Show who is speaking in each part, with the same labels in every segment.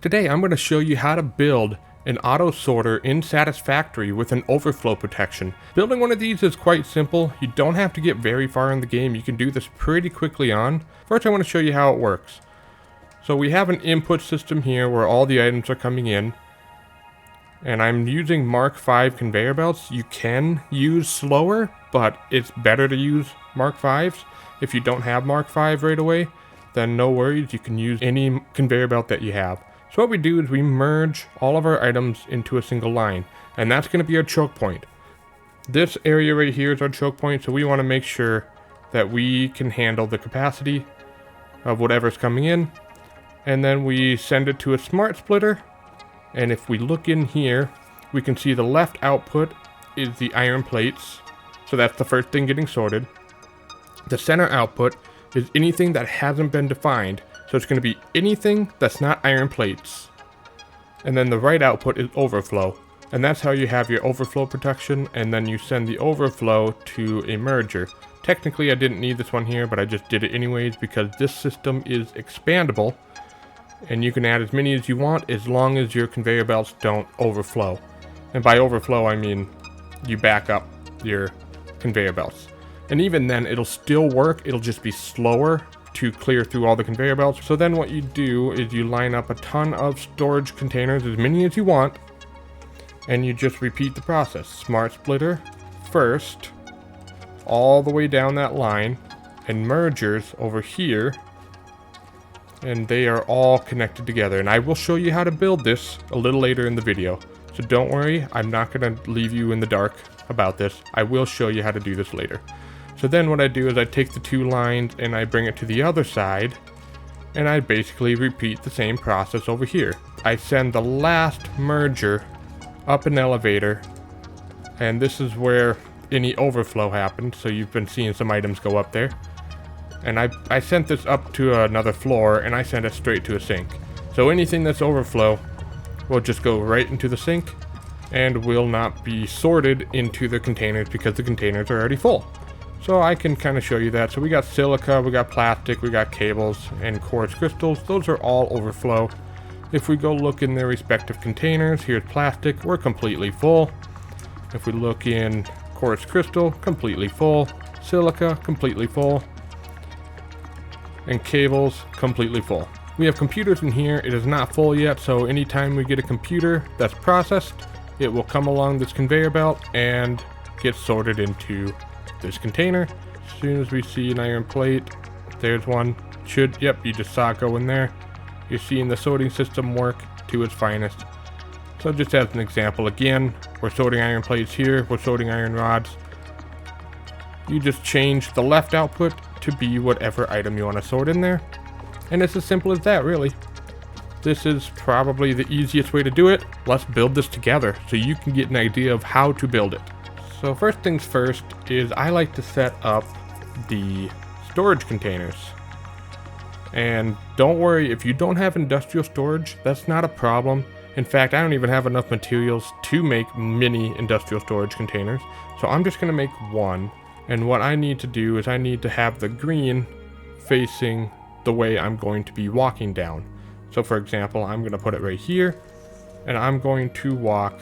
Speaker 1: Today I'm going to show you how to build an auto sorter in Satisfactory with an overflow protection. Building one of these is quite simple. You don't have to get very far in the game. You can do this pretty quickly on. First I want to show you how it works. So we have an input system here where all the items are coming in. And I'm using Mark V conveyor belts. You can use slower, but it's better to use Mark Vs. If you don't have Mark V right away, then no worries. You can use any conveyor belt that you have. So what we do is we merge all of our items into a single line, and that's going to be our choke point. This area right here is our choke point, so we want to make sure that we can handle the capacity of whatever's coming in, and then we send it to a smart splitter. And if we look in here, we can see the left output is the iron plates, so that's the first thing getting sorted. The center output is anything that hasn't been defined. So it's going to be anything that's not iron plates. And then the right output is overflow. And that's how you have your overflow protection. And then you send the overflow to a merger. Technically I didn't need this one here, but I just did it anyways because this system is expandable. And you can add as many as you want as long as your conveyor belts don't overflow. And by overflow I mean you back up your conveyor belts. And even then it'll still work, it'll just be slower to clear through all the conveyor belts. So then what you do is you line up a ton of storage containers, as many as you want, and you just repeat the process. Smart splitter first, all the way down that line, and mergers over here, and they are all connected together. And I will show you how to build this a little later in the video. So don't worry, I'm not going to leave you in the dark about this. I will show you how to do this later. So then what I do is I take the two lines and I bring it to the other side, and I basically repeat the same process over here. I send the last merger up an elevator, and this is where any overflow happened. So you've been seeing some items go up there. And I sent this up to another floor, and I sent it straight to a sink. So anything that's overflow will just go right into the sink and will not be sorted into the containers because the containers are already full. So I can kind of show you that. So we got silica, we got plastic, we got cables, and quartz crystals. Those are all overflow. If we go look in their respective containers, here's plastic, we're completely full. If we look in quartz crystal, completely full. Silica, completely full. And cables, completely full. We have computers in here. It is not full yet, so anytime we get a computer that's processed, it will come along this conveyor belt and get sorted into this container. As soon as we see an iron plate, there's one. Yep, you just saw it go in there. You're seeing the sorting system work to its finest. So just as an example, again, we're sorting iron plates here, we're sorting iron rods. You just change the left output to be whatever item you want to sort in there. And it's as simple as that, really. This is probably the easiest way to do it. Let's build this together so you can get an idea of how to build it. So first things first is I like to set up the storage containers. And don't worry, if you don't have industrial storage, that's not a problem. In fact, I don't even have enough materials to make mini industrial storage containers. So I'm just going to make one. And what I need to do is I need to have the green facing the way I'm going to be walking down. So for example, I'm going to put it right here, and I'm going to walk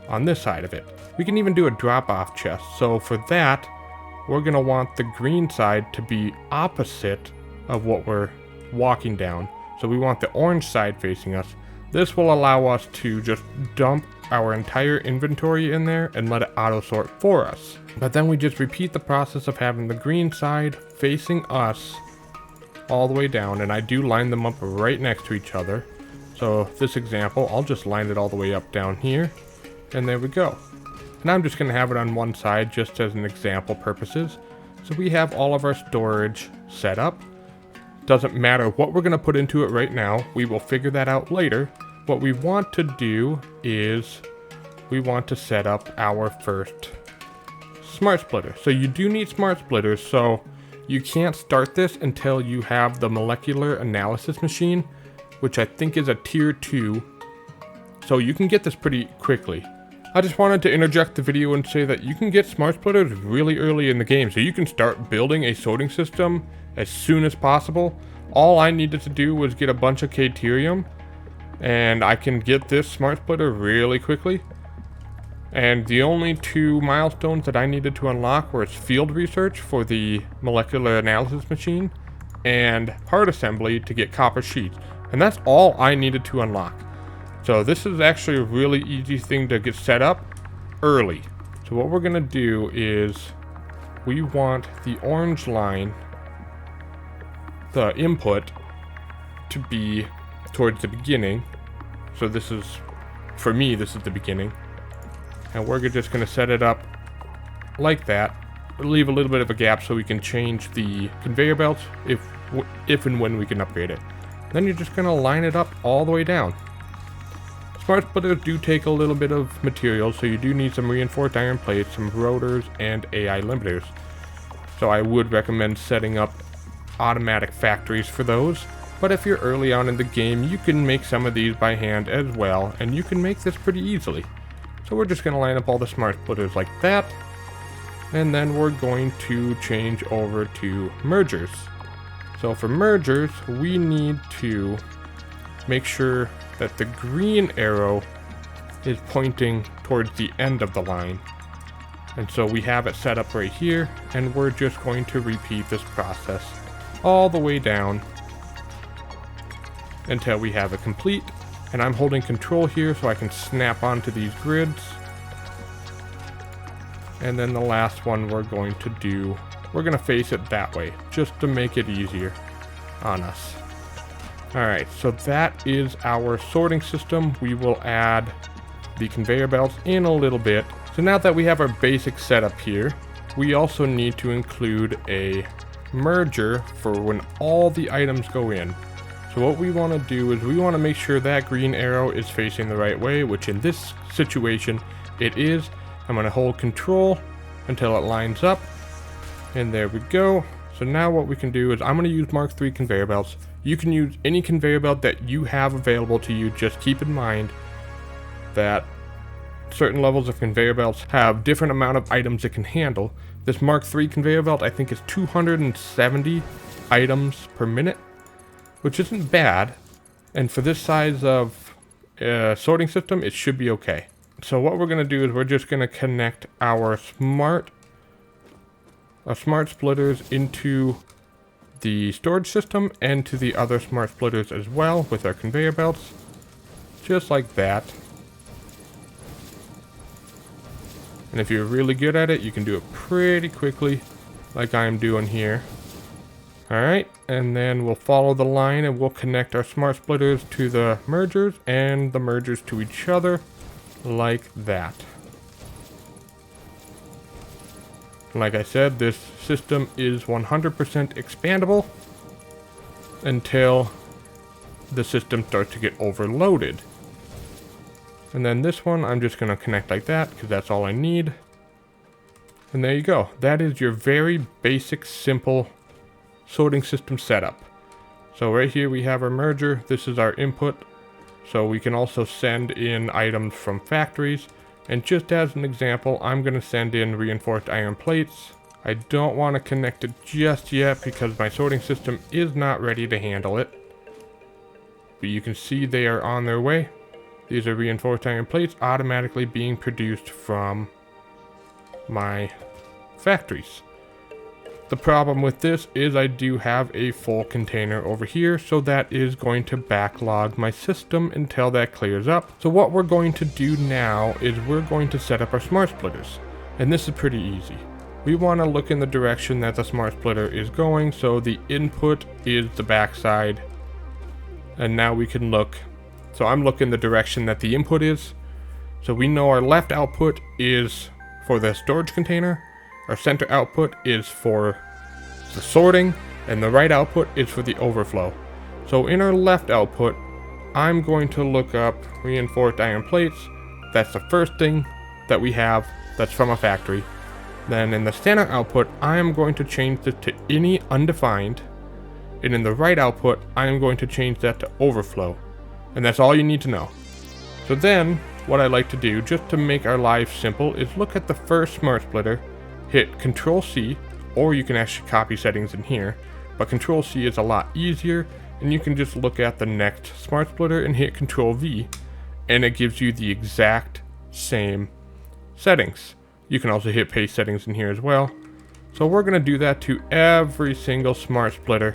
Speaker 1: on this side of it. We can even do a drop-off chest. So for that, we're going to want the green side to be opposite of what we're walking down. So we want the orange side facing us. This will allow us to just dump our entire inventory in there and let it auto-sort for us. But then we just repeat the process of having the green side facing us all the way down. And I do line them up right next to each other. So this example, I'll just line it all the way up down here. And there we go. And I'm just going to have it on one side just as an example purposes. So we have all of our storage set up. Doesn't matter what we're going to put into it right now. We will figure that out later. What we want to do is we want to set up our first smart splitter. So you do need smart splitters. So you can't start this until you have the molecular analysis machine, which I think is a tier 2. So you can get this pretty quickly. I just wanted to interject the video and say that you can get smart splitters really early in the game, so you can start building a sorting system as soon as possible. All I needed to do was get a bunch of Caterium, and I can get this smart splitter really quickly. And the only 2 milestones that I needed to unlock were its field research for the molecular analysis machine and part assembly to get copper sheets. And that's all I needed to unlock. So this is actually a really easy thing to get set up early. So what we're going to do is we want the orange line, the input, to be towards the beginning. So this is, for me, this is the beginning. And we're just going to set it up like that. Leave a little bit of a gap so we can change the conveyor belts if and when we can upgrade it. Then you're just going to line it up all the way down. Smart splitters do take a little bit of material, so you do need some reinforced iron plates, some rotors, and AI limiters. So I would recommend setting up automatic factories for those. But if you're early on in the game, you can make some of these by hand as well, and you can make this pretty easily. So we're just going to line up all the smart splitters like that. And then we're going to change over to mergers. So for mergers, we need to make sure that the green arrow is pointing towards the end of the line. And so we have it set up right here, and we're just going to repeat this process all the way down until we have it complete. And I'm holding control here so I can snap onto these grids. And then the last one we're going to face it that way, just to make it easier on us. Alright, so that is our sorting system. We will add the conveyor belts in a little bit. So now that we have our basic setup here, we also need to include a merger for when all the items go in. So what we want to do is we want to make sure that green arrow is facing the right way, which in this situation it is. I'm going to hold control until it lines up, and there we go. So now what we can do is I'm going to use Mark III conveyor belts. You can use any conveyor belt that you have available to you. Just keep in mind that certain levels of conveyor belts have different amount of items it can handle. This Mark III conveyor belt I think is 270 items per minute, which isn't bad, and for this size of sorting system, it should be okay. So what we're going to do is we're just going to connect our smart splitters into the storage system and to the other smart splitters as well with our conveyor belts, just like that. And if you're really good at it, you can do it pretty quickly, like I'm doing here. Alright, and then we'll follow the line and we'll connect our smart splitters to the mergers and the mergers to each other like that. Like I said, this system is 100% expandable until the system starts to get overloaded. And then this one I'm just going to connect like that because that's all I need. And there you go. That is your very basic, simple sorting system setup. So right here we have our merger. This is our input. So we can also send in items from factories. And just as an example, I'm going to send in reinforced iron plates. I don't want to connect it just yet because my sorting system is not ready to handle it. But you can see they are on their way. These are reinforced iron plates automatically being produced from my factories. The problem with this is I do have a full container over here, so that is going to backlog my system until that clears up. So what we're going to do now is we're going to set up our smart splitters. And this is pretty easy. We want to look in the direction that the smart splitter is going, so the input is the backside. And now we can look. So I'm looking the direction that the input is. So we know our left output is for the storage container. Our center output is for the sorting, and the right output is for the overflow. So in our left output, I'm going to look up reinforced iron plates. That's the first thing that we have that's from a factory. Then in the center output, I am going to change this to any undefined. And in the right output, I am going to change that to overflow. And that's all you need to know. So then, what I like to do, just to make our lives simple, is look at the first smart splitter, hit Control C, or you can actually copy settings in here, but Control C is a lot easier, and you can just look at the next smart splitter and hit Control V, and it gives you the exact same settings. You can also hit paste settings in here as well. So we're going to do that to every single smart splitter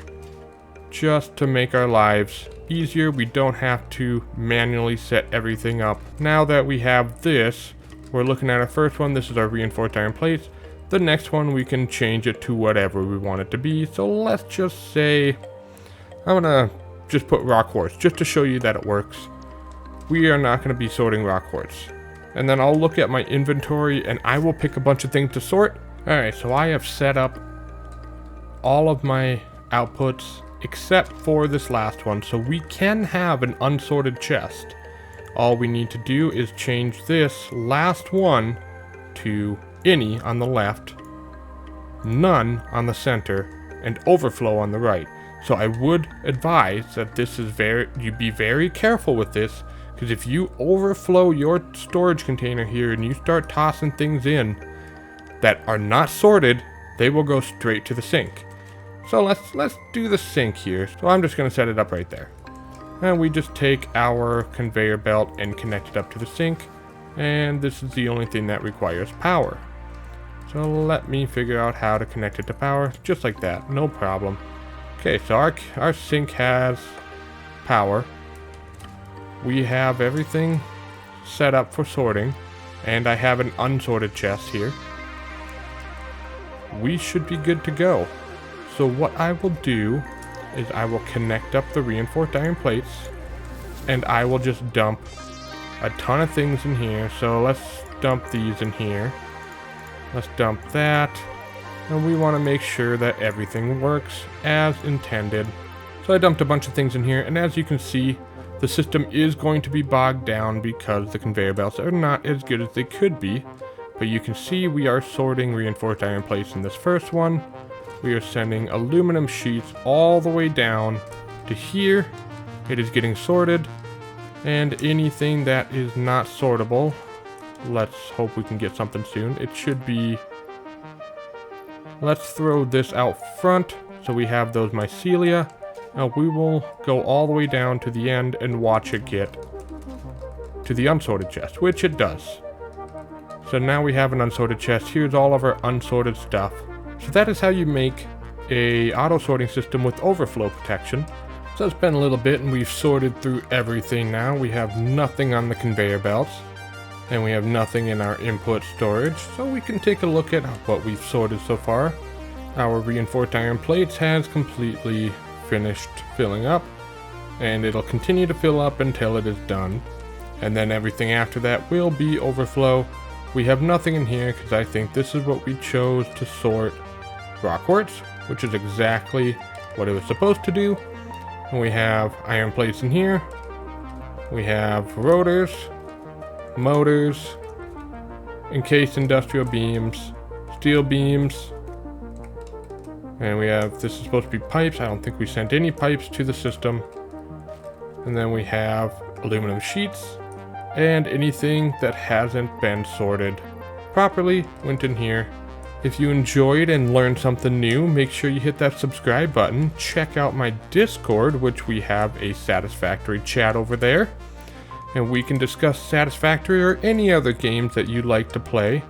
Speaker 1: just to make our lives easier. We don't have to manually set everything up. Now that we have this, we're looking at our first one. This is our reinforced iron plates. The next one, we can change it to whatever we want it to be. So let's just say, I'm going to just put rock quartz just to show you that it works. We are not going to be sorting rock quartz. And then I'll look at my inventory and I will pick a bunch of things to sort. Alright, so I have set up all of my outputs except for this last one. So we can have an unsorted chest. All we need to do is change this last one to any on the left, none on the center, and overflow on the right. So I would advise that this is you be very careful with this, because if you overflow your storage container here and you start tossing things in that are not sorted, they will go straight to the sink. So let's do the sink here. So I'm just going to set it up right there. And we just take our conveyor belt and connect it up to the sink. And this is the only thing that requires power. So let me figure out how to connect it to power. Just like that, no problem. Okay, so our sink has power. We have everything set up for sorting. And I have an unsorted chest here. We should be good to go. So what I will do is I will connect up the reinforced iron plates, and I will just dump a ton of things in here. So let's dump these in here. Let's dump that. And we want to make sure that everything works as intended. So I dumped a bunch of things in here, and as you can see, the system is going to be bogged down because the conveyor belts are not as good as they could be. But you can see we are sorting reinforced iron plates in this first one. We are sending aluminum sheets all the way down to here. It is getting sorted. And anything that is not sortable, let's hope we can get something soon. It should be... Let's throw this out front so we have those mycelia. Now we will go all the way down to the end and watch it get to the unsorted chest, which it does. So now we have an unsorted chest. Here's all of our unsorted stuff. So that is how you make a auto sorting system with overflow protection. So it's been a little bit and we've sorted through everything now. We have nothing on the conveyor belts and we have nothing in our input storage. So we can take a look at what we've sorted so far. Our reinforced iron plates has completely finished filling up, and it'll continue to fill up until it is done. And then everything after that will be overflow. We have nothing in here because I think this is what we chose to sort rock quartz, which is exactly what it was supposed to do. And we have iron plates in here. We have rotors, motors, encased industrial beams, steel beams, and we have, this is supposed to be pipes. I don't think we sent any pipes to the system. And then we have aluminum sheets, and anything that hasn't been sorted properly went in here. If you enjoyed and learned something new, make sure you hit that subscribe button. Check out my Discord, which we have a Satisfactory chat over there. And we can discuss Satisfactory or any other games that you'd like to play.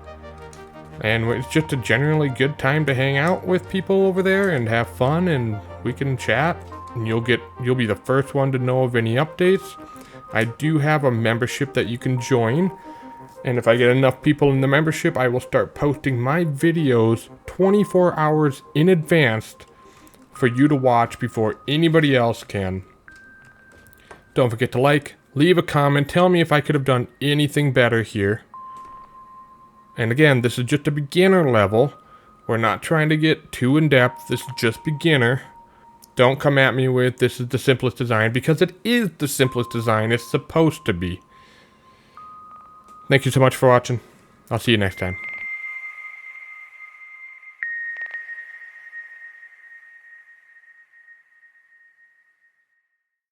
Speaker 1: And it's just a generally good time to hang out with people over there and have fun, and we can chat. And you'll be the first one to know of any updates. I do have a membership that you can join. And if I get enough people in the membership, I will start posting my videos 24 hours in advance for you to watch before anybody else can. Don't forget to like, leave a comment, tell me if I could have done anything better here. And again, this is just a beginner level. We're not trying to get too in-depth. This is just beginner. Don't come at me with this is the simplest design, because it is the simplest design it's supposed to be. Thank you so much for watching. I'll see you next time.